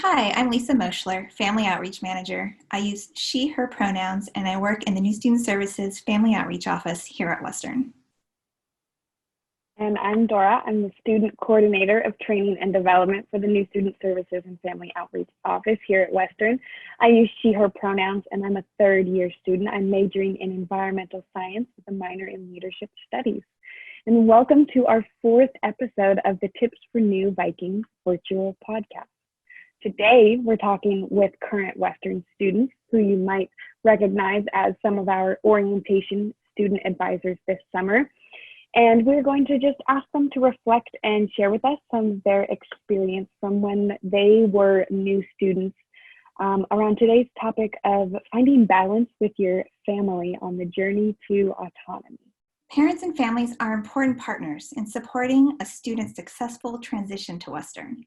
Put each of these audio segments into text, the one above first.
Hi, I'm Lisa Moschler, Family Outreach Manager. I use she, her pronouns, and I work in the New Student Services Family Outreach Office here at Western. And I'm Dora. I'm the Student Coordinator of Training and Development for the New Student Services and Family Outreach Office here at Western. I use she, her pronouns, and I'm a third-year student. I'm majoring in environmental science with a minor in leadership studies. And welcome to our fourth episode of the Tips for New Vikings virtual podcast. Today, we're talking with current Western students who you might recognize as some of our orientation student advisors this summer. And we're going to just ask them to reflect and share with us some of their experience from when they were new students around today's topic of finding balance with your family on the journey to autonomy. Parents and families are important partners in supporting a student's successful transition to Western.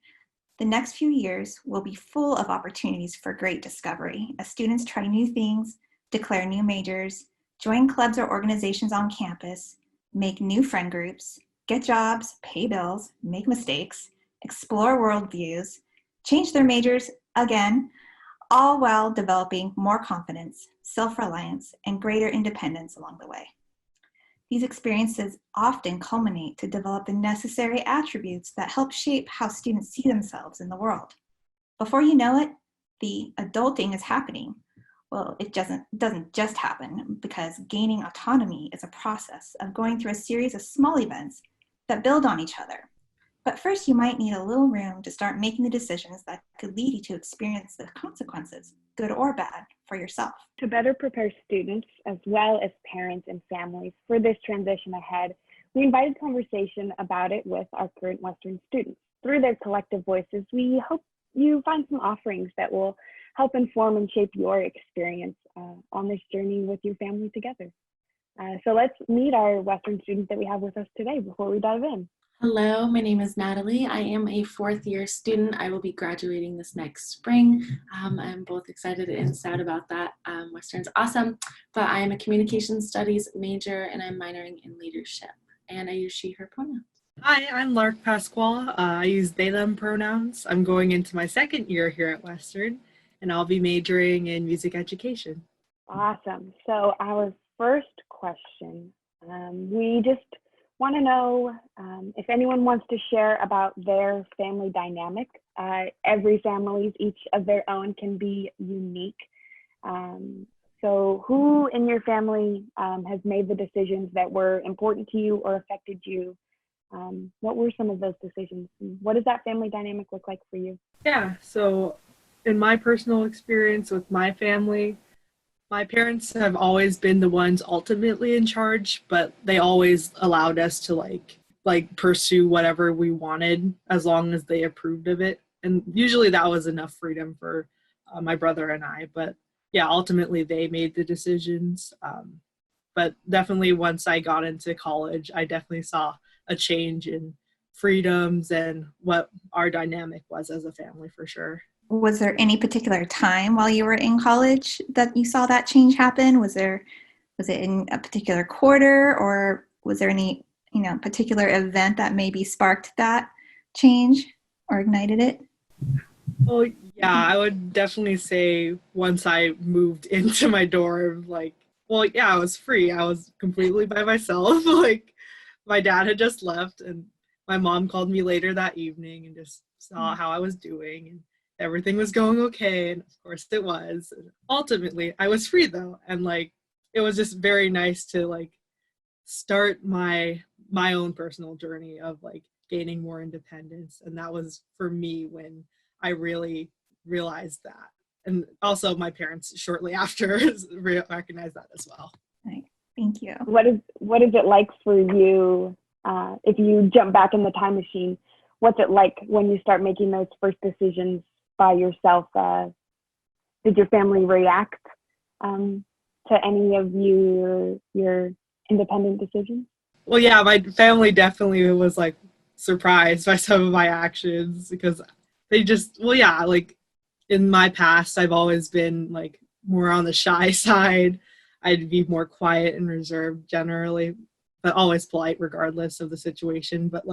The next few years will be full of opportunities for great discovery as students try new things, declare new majors, join clubs or organizations on campus, make new friend groups, get jobs, pay bills, make mistakes, explore worldviews, change their majors again, all while developing more confidence, self-reliance, and greater independence along the way. These experiences often culminate to develop the necessary attributes that help shape how students see themselves in the world. Before you know it, the adulting is happening. Well, it doesn't just happen because gaining autonomy is a process of going through a series of small events that build on each other. But first, you might need a little room to start making the decisions that could lead you to experience the consequences, good or bad, for yourself. To better prepare students, as well as parents and families, for this transition ahead, we invited conversation about it with our current Western students. Through their collective voices, we hope you find some offerings that will help inform and shape your experience on this journey with your family together. So let's meet our Western students that we have with us today before we dive in. Hello, my name is Natalie. I am a fourth-year student. I will be graduating this next spring. I'm both excited and sad about that. Western's awesome, but I am a communication studies major and I'm minoring in leadership. And I use she, her pronouns. Hi, I'm Lark Pasquale. I use they, them pronouns. I'm going into my second year here at Western, and I'll be majoring in music education. Awesome. So our first question, we just want to know if anyone wants to share about their family dynamic. Every family, each of their own, can be unique. So who in your family has made the decisions that were important to you or affected you? What were some of those decisions? What does that family dynamic look like for you? Yeah, so in my personal experience with my family, my parents have always been the ones ultimately in charge, but they always allowed us to like pursue whatever we wanted as long as they approved of it. And usually that was enough freedom for my brother and I. But yeah, ultimately they made the decisions. But definitely once I got into college, I definitely saw a change in freedoms and what our dynamic was as a family for sure. Was there any particular time while you were in college that you saw that change happen? Was it in a particular quarter, or was there any, particular event that maybe sparked that change or ignited it? Well, yeah, I would definitely say once I moved into my dorm, I was free. I was completely by myself. My dad had just left, and my mom called me later that evening and just saw how I was doing, and everything was going okay, and of course it was. And ultimately, I was free though, and it was just very nice to start my own personal journey of gaining more independence, and that was for me when I really realized that. And also my parents shortly after recognized that as well. Right. Thank you. What is it like for you if you jump back in the time machine? What's it like when you start making those first decisions by yourself? Did your family react to any of your independent decisions? Well, yeah, my family definitely was surprised by some of my actions because they just, in my past, I've always been more on the shy side. I'd be more quiet and reserved generally, but always polite regardless of the situation. But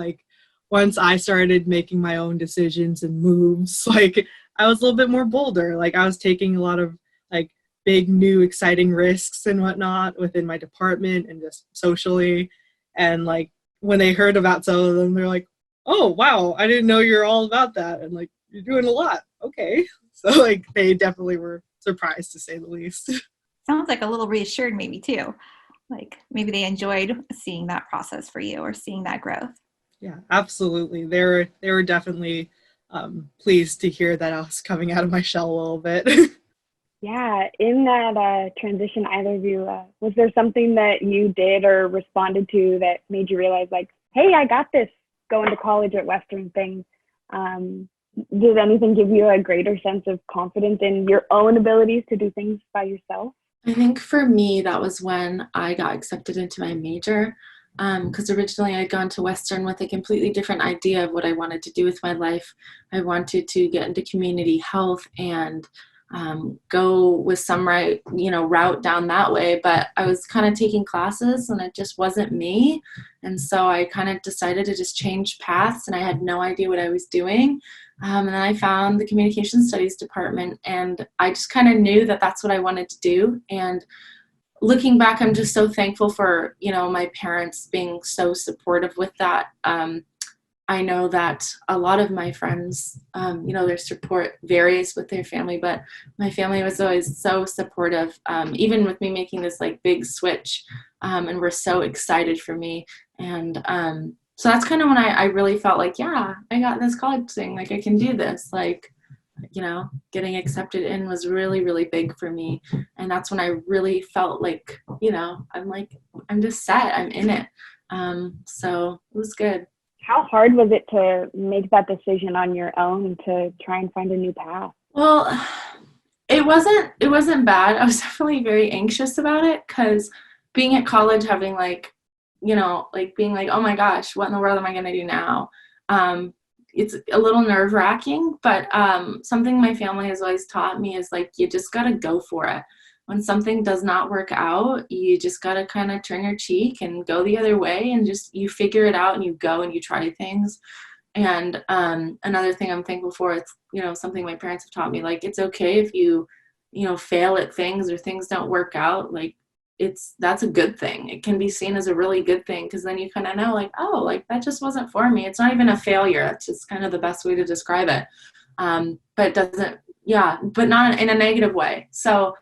once I started making my own decisions and moves, I was a little bit more bolder. Like I was taking a lot of like big, new, exciting risks and whatnot within my department and just socially. And like when they heard about some of them, they're like, oh, wow, I didn't know you're all about that. And like, you're doing a lot. Okay. So like they definitely were surprised to say the least. Sounds like a little reassured maybe too. Like maybe they enjoyed seeing that process for you or seeing that growth. Yeah, absolutely. They were definitely pleased to hear that I was coming out of my shell a little bit. Yeah, in that transition, either of you, was there something that you did or responded to that made you realize, like, hey, I got this going to college at Western thing? Did anything give you a greater sense of confidence in your own abilities to do things by yourself? I think for me, that was when I got accepted into my major. Because originally I'd gone to Western with a completely different idea of what I wanted to do with my life. I wanted to get into community health and go with some route down that way. But I was kind of taking classes and it just wasn't me. And so I kind of decided to just change paths and I had no idea what I was doing. And then I found the communication studies department and I just kind of knew that that's what I wanted to do. And looking back, I'm just so thankful for, my parents being so supportive with that. I know that a lot of my friends, their support varies with their family, but my family was always so supportive, even with me making this like big switch, and were so excited for me. And so that's kind of when I really felt like, yeah, I got this college thing, like I can do this, like, getting accepted in was really, really big for me. And that's when I really felt like, I'm just set, I'm in it. So it was good. How hard was it to make that decision on your own to try and find a new path? Well, it wasn't bad. I was definitely very anxious about it because being at college, having being like, oh my gosh, what in the world am I going to do now? It's a little nerve-wracking, but something my family has always taught me is like, you just got to go for it. When something does not work out, you just got to kind of turn your cheek and go the other way and just you figure it out and you go and you try things. And another thing I'm thankful for, it's, something my parents have taught me, like, it's okay if you, fail at things or things don't work out. Like, that's a good thing. It can be seen as a really good thing because then you kind of know, like, oh, like that just wasn't for me. It's not even a failure. That's just kind of the best way to describe it. But it doesn't, yeah, but not in a negative way. So,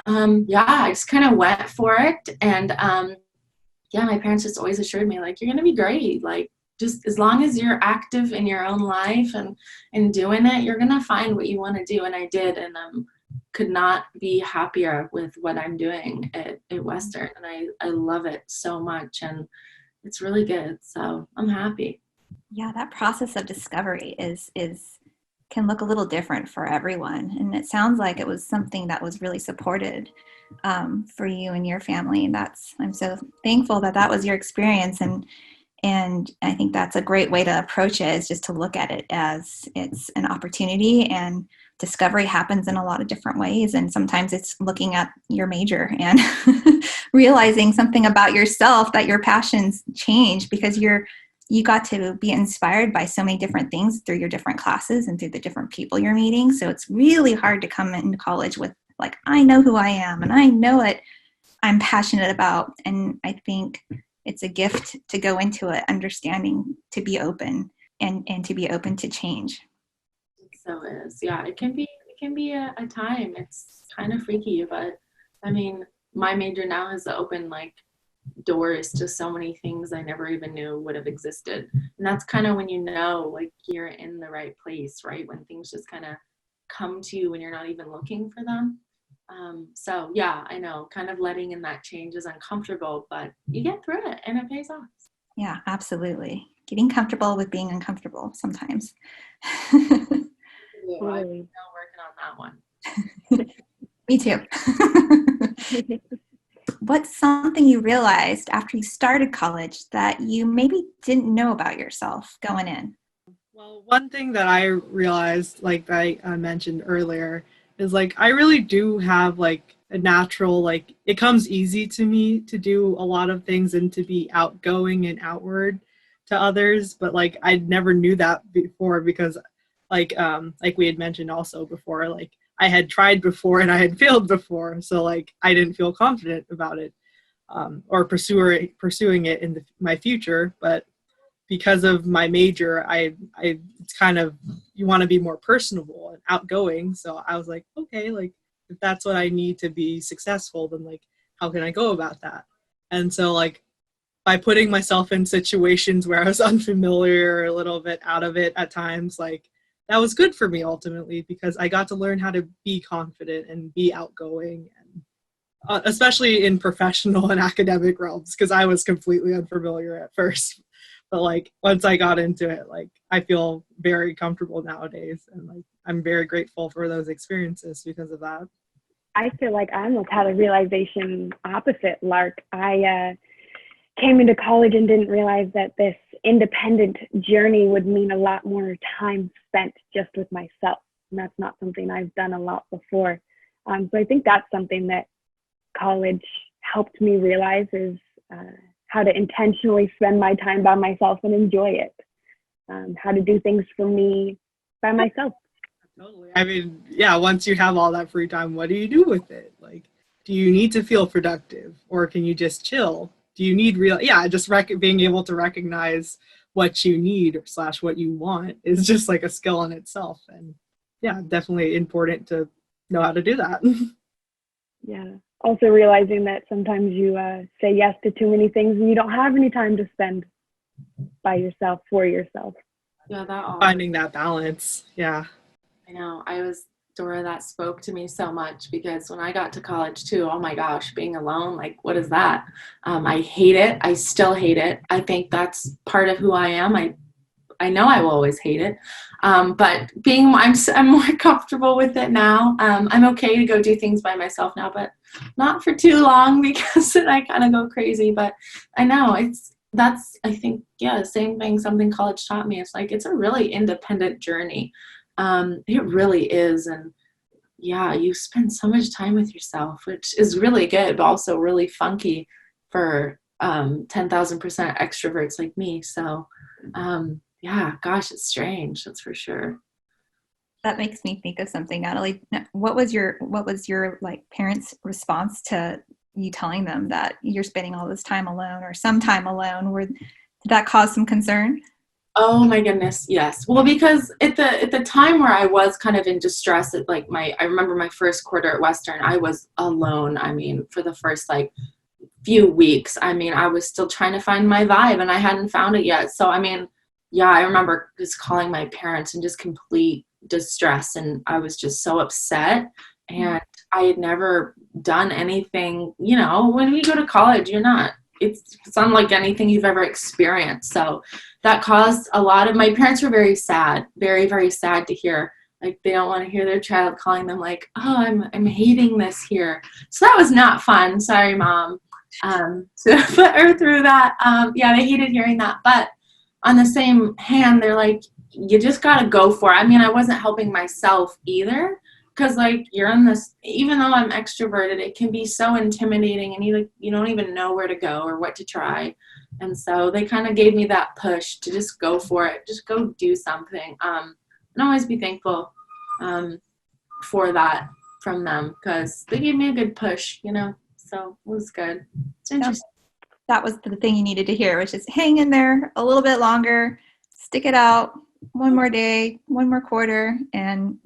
I just kind of went for it. And my parents just always assured me, like, you're going to be great. Like, just as long as you're active in your own life and doing it, you're going to find what you want to do. And I did. And could not be happier with what I'm doing at Western. And I love it so much. And it's really good. So I'm happy. Yeah, that process of discovery can look a little different for everyone. And it sounds like it was something that was really supported for you and your family. And I'm so thankful that was your experience. And I think that's a great way to approach it, is just to look at it as it's an opportunity, and discovery happens in a lot of different ways. And sometimes it's looking at your major and realizing something about yourself, that your passions change because you got to be inspired by so many different things through your different classes and through the different people you're meeting. So it's really hard to come into college with like, I know who I am and I know what I'm passionate about. And I think it's a gift to go into it understanding, to be open and to be open to change. So is. Yeah, it can be a time. It's kind of freaky, but I mean, my major now has opened like doors to so many things I never even knew would have existed. And that's kind of when like you're in the right place, right? When things just kind of come to you when you're not even looking for them. So yeah, I know kind of letting in that change is uncomfortable, but you get through it and it pays off. Yeah, absolutely. Getting comfortable with being uncomfortable sometimes. I'm still working on that one. Me too. What's something you realized after you started college that you maybe didn't know about yourself going in? Well, one thing that I realized, like I mentioned earlier, is like I really do have like a natural, like it comes easy to me to do a lot of things and to be outgoing and outward to others. But like I never knew that before because like we had mentioned also before, like I had tried before and I had failed before, so like I didn't feel confident about it, or pursuing it in my future. But because of my major, it's kind of, you want to be more personable and outgoing. So I was like, okay, like if that's what I need to be successful, then like how can I go about that? And so like by putting myself in situations where I was unfamiliar or a little bit out of it at times, like that was good for me ultimately, because I got to learn how to be confident and be outgoing, and especially in professional and academic realms, because I was completely unfamiliar at first. But like once I got into it, like I feel very comfortable nowadays, and like I'm very grateful for those experiences because of that. I feel like I almost had a realization opposite, Lark. I came into college and didn't realize that this independent journey would mean a lot more time spent just with myself. And that's not something I've done a lot before. So I think that's something that college helped me realize is how to intentionally spend my time by myself and enjoy it. How to do things for me by myself. Totally. I mean, yeah, once you have all that free time, what do you do with it? Like, do you need to feel productive, or can you just chill? Do you need just being able to recognize what you need / what you want is just like a skill in itself. And yeah, definitely important to know how to do that. Yeah. Also realizing that sometimes you say yes to too many things and you don't have any time to spend by yourself, for yourself. Yeah, Finding that balance. Yeah. I know. Dora, that spoke to me so much, because when I got to college too, oh my gosh, being alone, like what is that? I hate it. I still hate it. I think that's part of who I am. I know I will always hate it. But I'm more comfortable with it now. I'm okay to go do things by myself now, but not for too long, because then I kind of go crazy. But I know I think, yeah, the same thing, something college taught me. It's like, it's a really independent journey. It really is. And yeah, you spend so much time with yourself, which is really good, but also really funky for 10,000% extroverts like me. So yeah, gosh, it's strange. That's for sure. That makes me think of something, Natalie. What was your like parents' response to you telling them that you're spending all this time alone or some time alone? Did that cause some concern? Oh my goodness, yes. Well, because at the time where I was kind of in distress, I remember my first quarter at Western, I was alone. I mean, for the first like few weeks, I mean, I was still trying to find my vibe and I hadn't found it yet. So, I mean, yeah, I remember just calling my parents in just complete distress, and I was just so upset. And I had never done anything, when you go to college, it's unlike anything you've ever experienced. So that caused my parents were very sad, very, very sad to hear. Like, they don't want to hear their child calling them like, oh, I'm hating this here. So that was not fun. Sorry, Mom. To put her through that. Yeah, they hated hearing that. But on the same hand, they're like, you just got to go for it. I mean, I wasn't helping myself either, because like you're in this, even though I'm extroverted, it can be so intimidating, and you don't even know where to go or what to try. And so they kind of gave me that push to just go for it, just go do something. And always be thankful for that from them, because they gave me a good push, so it was good. It's interesting. That was the thing you needed to hear, was just hang in there a little bit longer, stick it out, one more day, one more quarter, and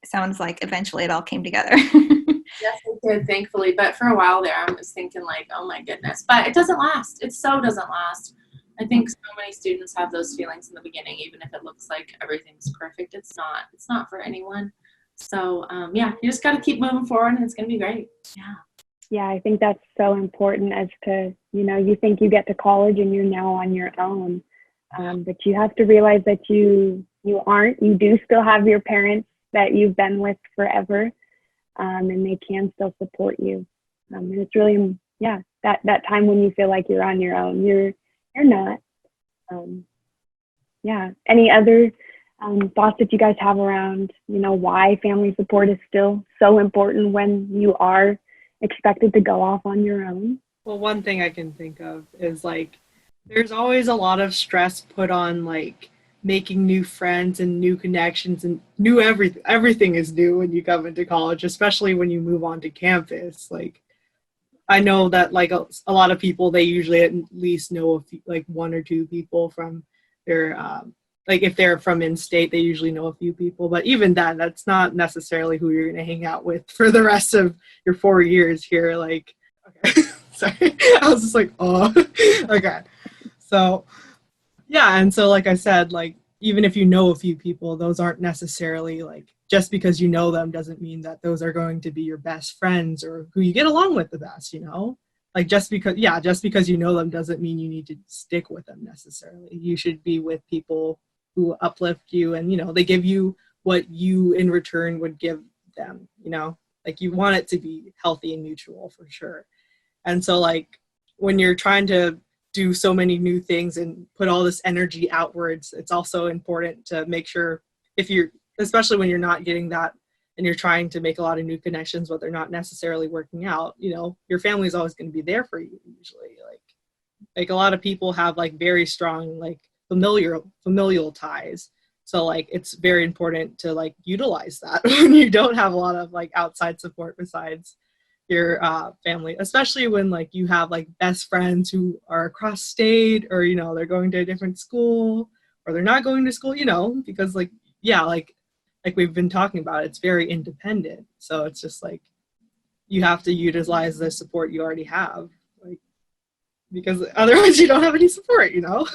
sounds like eventually it all came together. Yes, it did, thankfully. But for a while there, I was thinking like, oh my goodness. But it doesn't last. It so doesn't last. I think so many students have those feelings in the beginning, even if it looks like everything's perfect. It's not. It's not for anyone. So yeah, you just got to keep moving forward, and it's going to be great. Yeah. Yeah, I think that's so important, as to, you think you get to college and you're now on your own. But you have to realize that you aren't. You do still have your parents that you've been with forever, and they can still support you. And it's really, yeah, that time when you feel like you're on your own, you're not. Yeah. Any other thoughts that you guys have around, why family support is still so important when you are expected to go off on your own? Well, one thing I can think of is like, there's always a lot of stress put on like making new friends and new connections and new everything is new when you come into college, especially when you move onto campus. Like I know that like a lot of people, they usually at least know a few, like one or two people from their like if they're from in-state, they usually know a few people, but even then, that's not necessarily who you're going to hang out with for the rest of your 4 years here. Like, okay, sorry, I was just like, oh, okay. So, yeah, and so like I said, like even if you know a few people, those aren't necessarily like just because you know them doesn't mean that those are going to be your best friends or who you get along with the best, you know? Like just because you know them doesn't mean you need to stick with them necessarily. You should be with people who uplift you and, you know, they give you what you in return would give them, you know? Like you want it to be healthy and mutual for sure. And so like when you're trying to do so many new things and put all this energy outwards, it's also important to make sure if you're, especially when you're not getting that and you're trying to make a lot of new connections, but they're not necessarily working out, you know, your family is always going to be there for you usually. Like a lot of people have like very strong, like familial ties. So like, it's very important to like utilize that when you don't have a lot of like outside support besides your family, especially when like you have like best friends who are across state or, you know, they're going to a different school or they're not going to school, you know, because like, yeah, like we've been talking about, it's very independent. So it's just like, you have to utilize the support you already have, like, because otherwise you don't have any support, you know?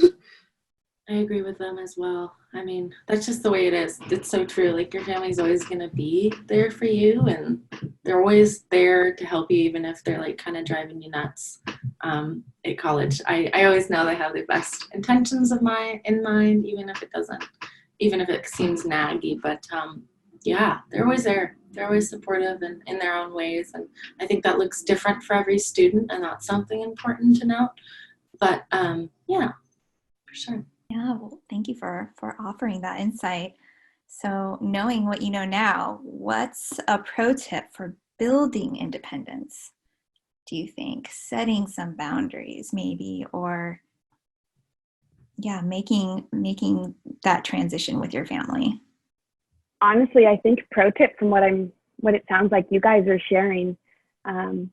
I agree with them as well. I mean, that's just the way it is. It's so true. Like your family's always going to be there for you and they're always there to help you, even if they're like kind of driving you nuts at college. I always know they have the best intentions in mind, even if it seems naggy, but yeah, they're always there. They're always supportive and in their own ways. And I think that looks different for every student and that's something important to note. But yeah, for sure. Yeah, well, thank you for offering that insight. So knowing what you know now, what's a pro tip for building independence, do you think? Setting some boundaries maybe, or yeah, making that transition with your family. Honestly, I think pro tip from what it sounds like you guys are sharing,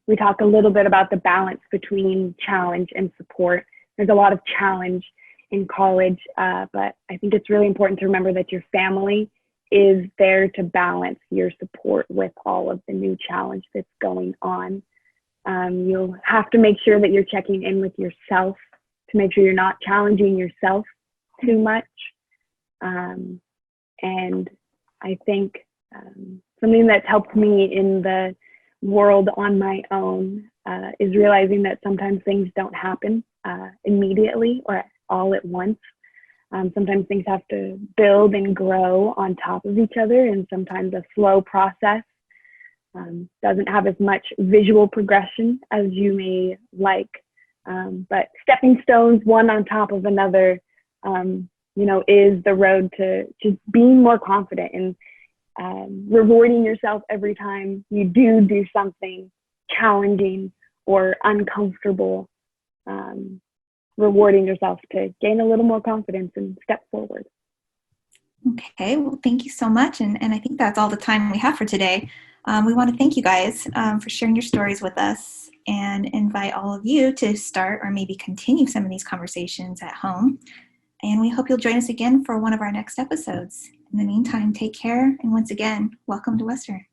we talk a little bit about the balance between challenge and support. There's a lot of challenge in college, but I think it's really important to remember that your family is there to balance your support with all of the new challenge that's going on. You'll have to make sure that you're checking in with yourself to make sure you're not challenging yourself too much. And I think something that's helped me in the world on my own is realizing that sometimes things don't happen immediately or all at once. Sometimes things have to build and grow on top of each other, and sometimes a slow process doesn't have as much visual progression as you may like. But stepping stones, one on top of another, you know, is the road to being more confident and rewarding yourself every time you do something challenging or uncomfortable. Rewarding yourself to gain a little more confidence and step forward. Okay, well, thank you so much. And I think that's all the time we have for today. We want to thank you guys for sharing your stories with us and invite all of you to start or maybe continue some of these conversations at home. And we hope you'll join us again for one of our next episodes. In the meantime, take care. And once again, welcome to Western.